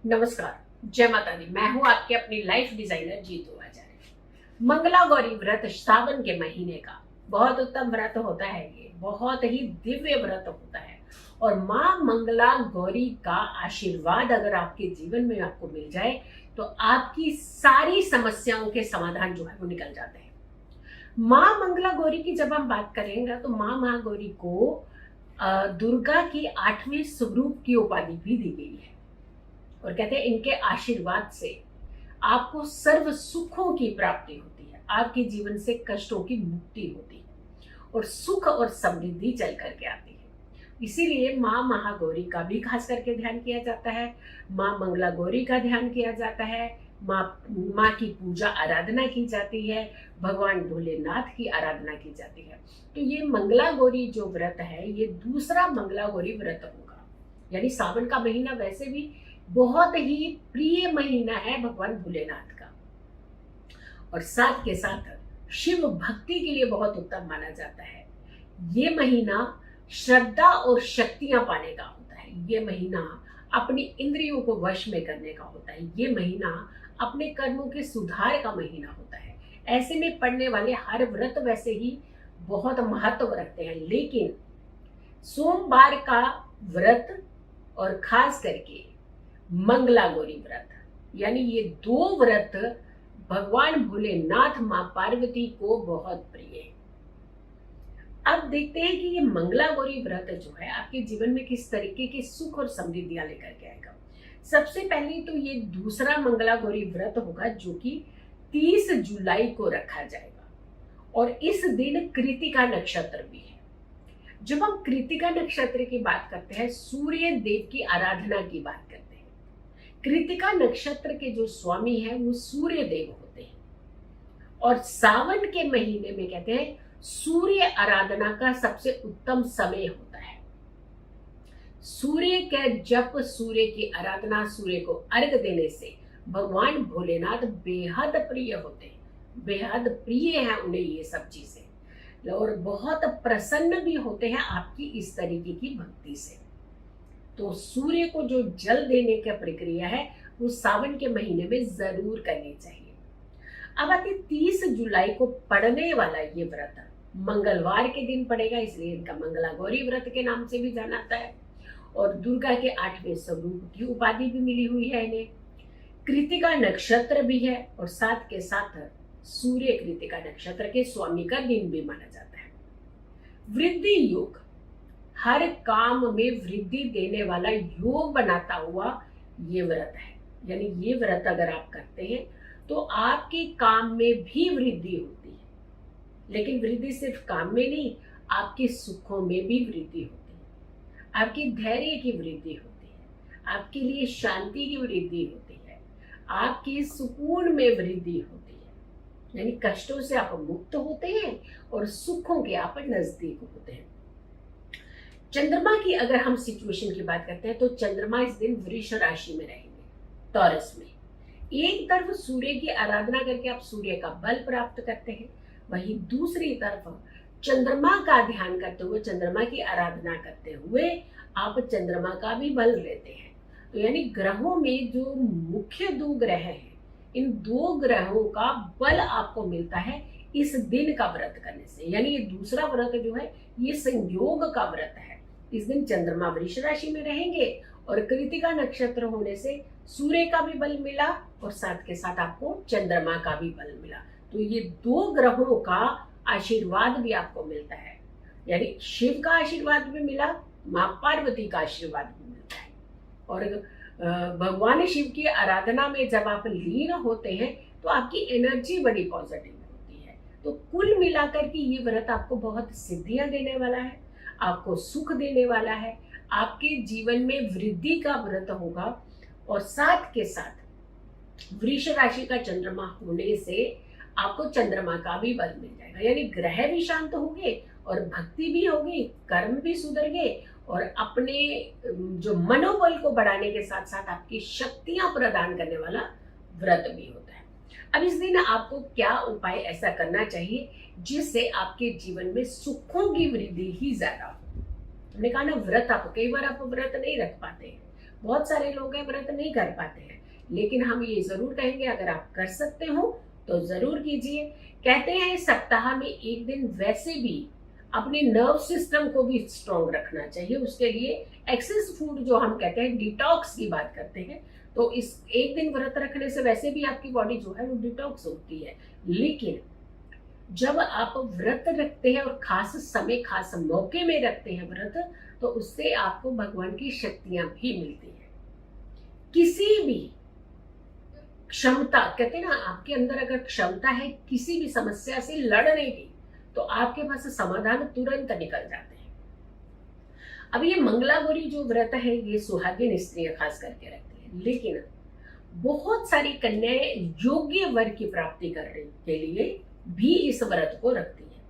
नमस्कार, जय माता दी। मैं हूँ आपकी अपनी लाइफ डिजाइनर जीतू आचार्य। मंगला गौरी व्रत सावन के महीने का बहुत उत्तम व्रत होता है। ये बहुत ही दिव्य व्रत होता है और माँ मंगला गौरी का आशीर्वाद अगर आपके जीवन में आपको मिल जाए तो आपकी सारी समस्याओं के समाधान जो है वो निकल जाते हैं। माँ मंगला गौरी की जब हम बात करेंगे तो माँ महागौरी को दुर्गा की 8वें स्वरूप की उपाधि भी दी गई है और कहते हैं इनके आशीर्वाद से आपको सर्व सुखों की प्राप्ति होती है, आपके जीवन से कष्टों की मुक्ति होती है और सुख और समृद्धि चल करके आती है। इसीलिए माँ महागौरी का भी खास करके ध्यान किया जाता है, माँ मंगला गौरी का ध्यान किया जाता है, माँ की पूजा आराधना की जाती है, भगवान भोलेनाथ की आराधना की जाती है। तो ये मंगला गौरी जो व्रत है ये दूसरा मंगला गौरी व्रत होगा। यानी सावन का महीना वैसे भी बहुत ही प्रिय महीना है भगवान भोलेनाथ का और साथ के साथ शिव भक्ति के लिए बहुत उत्तम माना जाता है। ये महीना श्रद्धा और शक्तियां पाने का होता है। ये महीना अपनी इंद्रियों को वश में करने का होता है। ये महीना अपने कर्मों के सुधार का महीना होता है। ऐसे में पढ़ने वाले हर व्रत वैसे ही बहुत महत्व रखते हैं, लेकिन सोमवार का व्रत और खास करके मंगला गौरी व्रत यानी ये दो व्रत भगवान भोलेनाथ मां पार्वती को बहुत प्रिय है। अब देखते हैं कि ये मंगला गौरी व्रत जो है आपके जीवन में किस तरीके के सुख और समृद्धियां लेकर के आएगा। सबसे पहले तो ये दूसरा मंगला गौरी व्रत होगा जो कि 30 जुलाई को रखा जाएगा और इस दिन कृतिका नक्षत्र भी है। जब हम कृतिका नक्षत्र की बात करते हैं, सूर्य देव की आराधना की बात करते हैं। कृतिका नक्षत्र के जो स्वामी हैं वो सूर्य देव होते हैं और सावन के महीने में कहते हैं सूर्य आराधना का सबसे उत्तम समय होता है। सूर्य के जप, सूर्य की आराधना, सूर्य को अर्घ देने से भगवान भोलेनाथ बेहद प्रिय होते हैं, बेहद प्रिय है उन्हें ये सब चीजें और बहुत प्रसन्न भी होते हैं आपकी इस तरीके की भक्ति से। तो सूर्य को जो जल देने की प्रक्रिया है वो सावन के महीने में जरूर करनी चाहिए। अब आते 30 जुलाई को पड़ने वाला ये व्रत मंगलवार के दिन पड़ेगा, इसलिए इनका मंगला गौरी व्रत के नाम से भी जाना जाता है और दुर्गा के 8वें स्वरूप की उपाधि भी मिली हुई है इन्हें। कृतिका नक्षत्र भी है और साथ के साथ सूर्य कृतिका नक्षत्र के स्वामी का दिन भी माना जाता है। वृद्धि योग हर काम में वृद्धि देने वाला योग बनाता हुआ ये व्रत है। यानी ये व्रत अगर आप करते हैं तो आपके काम में भी वृद्धि होती है, लेकिन वृद्धि सिर्फ काम में नहीं, आपके सुखों में भी वृद्धि होती है, आपके धैर्य की वृद्धि होती है, आपके लिए शांति की वृद्धि होती है, आपके सुकून में वृद्धि होती है। यानी कष्टों से आप मुक्त होते हैं और सुखों के आप नजदीक होते हैं। चंद्रमा की अगर हम सिचुएशन की बात करते हैं तो चंद्रमा इस दिन वृष राशि में रहेंगे, टॉरस में। एक तरफ सूर्य की आराधना करके आप सूर्य का बल प्राप्त करते हैं, वहीं दूसरी तरफ चंद्रमा का ध्यान करते हुए, चंद्रमा की आराधना करते हुए आप चंद्रमा का भी बल लेते हैं। तो यानी ग्रहों में जो मुख्य दो ग्रह हैं, इन दो ग्रहों का बल आपको मिलता है इस दिन का व्रत करने से। यानी ये दूसरा व्रत जो है ये संयोग का व्रत है। इस दिन चंद्रमा वृष राशि में रहेंगे और कृतिका नक्षत्र होने से सूर्य का भी बल मिला और साथ के साथ आपको चंद्रमा का भी बल मिला। तो ये दो ग्रहों का आशीर्वाद भी आपको मिलता है। यानी शिव का आशीर्वाद भी मिला, माँ पार्वती का आशीर्वाद भी मिलता है और भगवान शिव की आराधना में जब आप लीन होते हैं तो आपकी एनर्जी बड़ी पॉजिटिव होती है। तो कुल मिलाकर के ये व्रत आपको बहुत सिद्धियां देने वाला है, आपको सुख देने वाला है, आपके जीवन में वृद्धि का व्रत होगा और साथ के साथ वृष राशि का चंद्रमा होने से आपको चंद्रमा का भी बल मिल जाएगा। यानी ग्रह भी शांत होंगे और भक्ति भी होगी, कर्म भी सुधर गए और अपने जो मनोबल को बढ़ाने के साथ साथ आपकी शक्तियां प्रदान करने वाला व्रत भी होता है। अब इस दिन आपको क्या उपाय ऐसा करना चाहिए जिससे आपके जीवन में सुखों की वृद्धि ही ज्यादा हो। हमने कहा ना, व्रत आप कई बार आप व्रत नहीं रख पाते हैं, बहुत सारे लोग हैं व्रत नहीं कर पाते हैं, लेकिन हम ये जरूर कहेंगे अगर आप कर सकते हो तो जरूर कीजिए। कहते हैं सप्ताह में एक दिन वैसे भी अपने नर्व सिस्टम को भी स्ट्रॉन्ग रखना चाहिए, उसके लिए एक्सेस फूड जो हम कहते हैं डिटॉक्स की बात करते हैं, तो इस एक दिन व्रत रखने से वैसे भी आपकी बॉडी जो है वो डिटॉक्स होती है। लेकिन जब आप व्रत रखते हैं और खास समय खास मौके में रखते हैं व्रत, तो उससे आपको भगवान की शक्तियां भी मिलती हैं। किसी भी क्षमता, कहते हैं ना, आपके अंदर अगर क्षमता है किसी भी समस्या से लड़ने की, तो आपके पास समाधान तुरंत निकल जाते हैं। अब ये मंगला गौरी जो व्रत है ये सुहागिन स्त्रियां खास करके रखती हैं, लेकिन बहुत सारी कन्याएं योग्य वर की प्राप्ति करने के लिए भी इस व्रत को रखती हैं।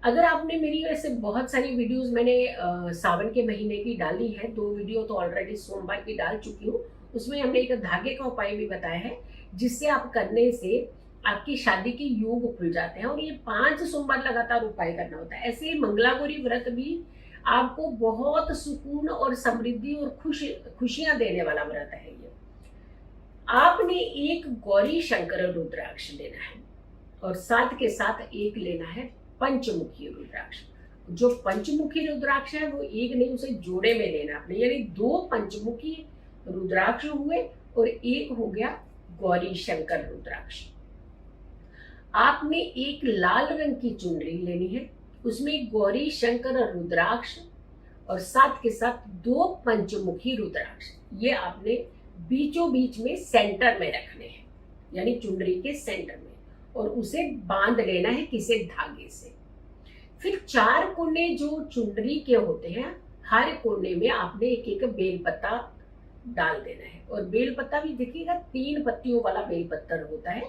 अगर आपने मेरी वैसे बहुत सारी वीडियोस मैंने सावन के महीने की डाली है, 2 वीडियो तो ऑलरेडी सोमवार की डाल चुकी हूँ। उसमें हमने एक धागे का उपाय भी बताया है जिससे आप करने से आपकी शादी के योग खुल जाते हैं, और ये 5 सोमवार लगातार उपाय करना होता है। ऐसे मंगला गौरी व्रत भी आपको बहुत सुकून और समृद्धि और खुशियां देने वाला व्रत है। ये आपने एक गौरी शंकर रुद्राक्ष लेना है और साथ के साथ एक लेना है पंचमुखी रुद्राक्ष। जो पंचमुखी रुद्राक्ष है वो एक नहीं, उसे जोड़े में लेना आपने, यानी 2 पंचमुखी रुद्राक्ष हुए और एक हो गया गौरी शंकर रुद्राक्ष। आपने एक लाल रंग की चुनरी लेनी है, उसमें गौरी शंकर रुद्राक्ष और साथ के साथ 2 पंचमुखी रुद्राक्ष, ये आपने बीचों बीच में सेंटर में रखने हैं, यानी चुनरी के सेंटर में, और उसे बांध लेना है किसी धागे से। फिर 4 कोने जो चुनरी के होते हैं, हर कोने में आपने एक एक बेलपत्ता डाल देना है, और बेलपत्ता भी देखिएगा 3 पत्तियों वाला बेलपत्तर होता है,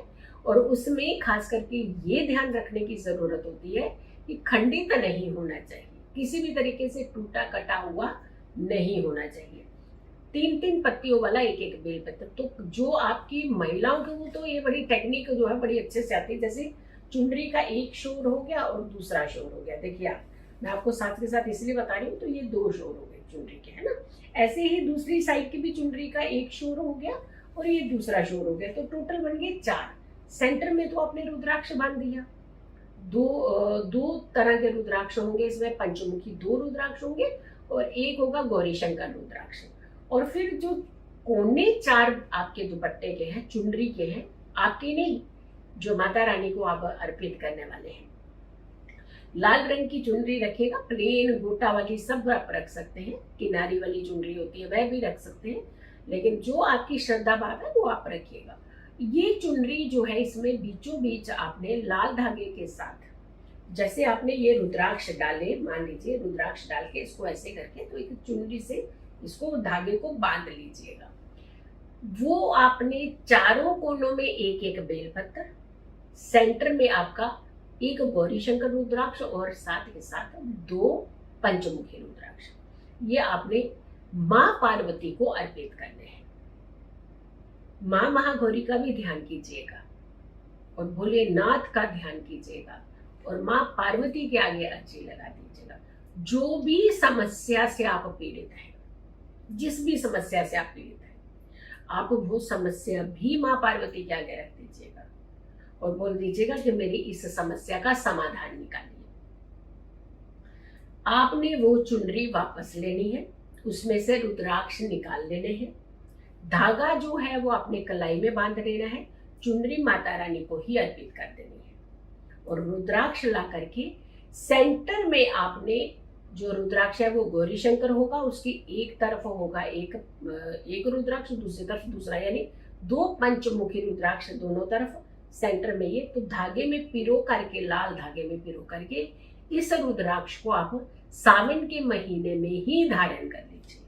और उसमें खास करके ये ध्यान रखने की जरूरत होती है कि खंडित नहीं होना चाहिए, किसी भी तरीके से टूटा कटा हुआ नहीं होना चाहिए। 3-3 पत्तियों वाला एक एक बेलपत्र। तो जो आपकी महिलाओं के, वो तो ये बड़ी टेक्निक जो है बड़ी अच्छे से आती है, जैसे चुनरी का एक शोर हो गया और दूसरा शोर हो गया। देखिए आप, मैं आपको साथ के साथ इसलिए बता रही हूँ, तो ये 2 शोर हो गए चुनरी के, है ना। ऐसे ही दूसरी साइड की भी चुनरी का एक शोर हो गया और ये दूसरा शोर हो गया, तो टोटल बन गए 4। सेंटर में तो आपने रुद्राक्ष बांध दिया, 2 तरह के रुद्राक्ष होंगे इसमें, पंचमुखी 2 रुद्राक्ष होंगे और एक होगा गौरी शंकर रुद्राक्ष। और फिर जो कोने 4 आपके दुपट्टे के हैं, चुनरी के हैं, आपके नहीं, जो माता रानी को आप अर्पित करने वाले हैं। लाल रंग की चुनरी रखिएगा, प्लेन गोटा वाली सब आप रख सकते हैं, किनारी वाली चुनरी होती है वह भी रख सकते हैं, लेकिन जो आपकी श्रद्धा भाव है वो आप रखिएगा। ये चुनरी जो है, इसमें बीचों बीच आपने लाल धागे के साथ, जैसे आपने ये रुद्राक्ष डाले, मान लीजिए रुद्राक्ष डाल के इसको ऐसे करके, तो एक चुनरी से इसको धागे को बांध लीजिएगा। वो आपने 4 कोनों में एक एक बेलपत्र, सेंटर में आपका एक गौरी शंकर रुद्राक्ष और साथ के साथ 2 पंचमुखी रुद्राक्ष, ये आपने माँ पार्वती को अर्पित करने हैं। माँ महागौरी का भी ध्यान कीजिएगा और भोलेनाथ का ध्यान कीजिएगा और माँ पार्वती के आगे अर्जी लगा दीजिएगा। जो भी समस्या से आप पीड़ित हैं, जिस भी समस्या से आप पीड़ित हैं, आप वो समस्या भी माँ पार्वती के आगे रख दीजिएगा और बोल दीजिएगा कि मेरी इस समस्या का समाधान निकालिए। आपने वो चुनरी वापस लेनी है, उसमें से रुद्राक्ष निकाल लेने हैं, धागा जो है वो अपने कलाई में बांध लेना है, चुनरी माता रानी को ही अर्पित कर देनी है और रुद्राक्ष ला करके सेंटर में आपने, जो रुद्राक्ष है वो गौरी शंकर होगा, उसकी एक तरफ होगा एक रुद्राक्ष, दूसरी तरफ दूसरा, यानी 2 पंचमुखी रुद्राक्ष दोनों तरफ, सेंटर में ये। तो धागे में पिरो करके, लाल धागे में पिरो करके इस रुद्राक्ष को आप सावन के महीने में ही धारण कर लीजिए।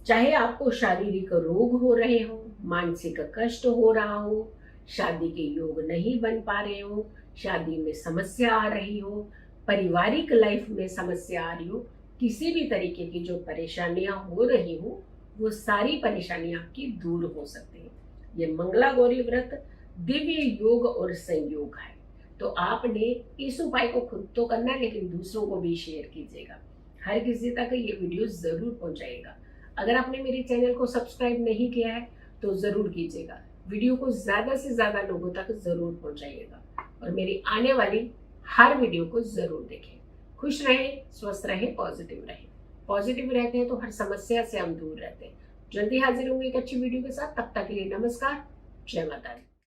चाहे आपको शारीरिक रोग हो रहे हो, मानसिक कष्ट हो रहा हो, शादी के योग नहीं बन पा रहे हो, शादी में समस्या आ रही हो, पारिवारिक लाइफ में समस्या आ रही हो, किसी भी तरीके की जो परेशानियां हो रही हो, वो सारी परेशानियां आपकी दूर हो सकती है। ये मंगला गौरी व्रत दिव्य योग और संयोग है, तो आपने इस उपाय को खुद तो करना है, लेकिन दूसरों को भी शेयर कीजिएगा, हर किसी तक ये वीडियो जरूर पहुंचाइएगा। अगर आपने मेरे चैनल को सब्सक्राइब नहीं किया है तो जरूर कीजिएगा। वीडियो को ज्यादा से ज्यादा लोगों तक जरूर पहुंचाइएगा और मेरी आने वाली हर वीडियो को जरूर देखें। खुश रहे, स्वस्थ रहे, पॉजिटिव रहे। पॉजिटिव रहते हैं तो हर समस्या से हम दूर रहते हैं। जल्दी हाजिर होंगे एक अच्छी वीडियो के साथ। तब तक के लिए नमस्कार, जय माता दी।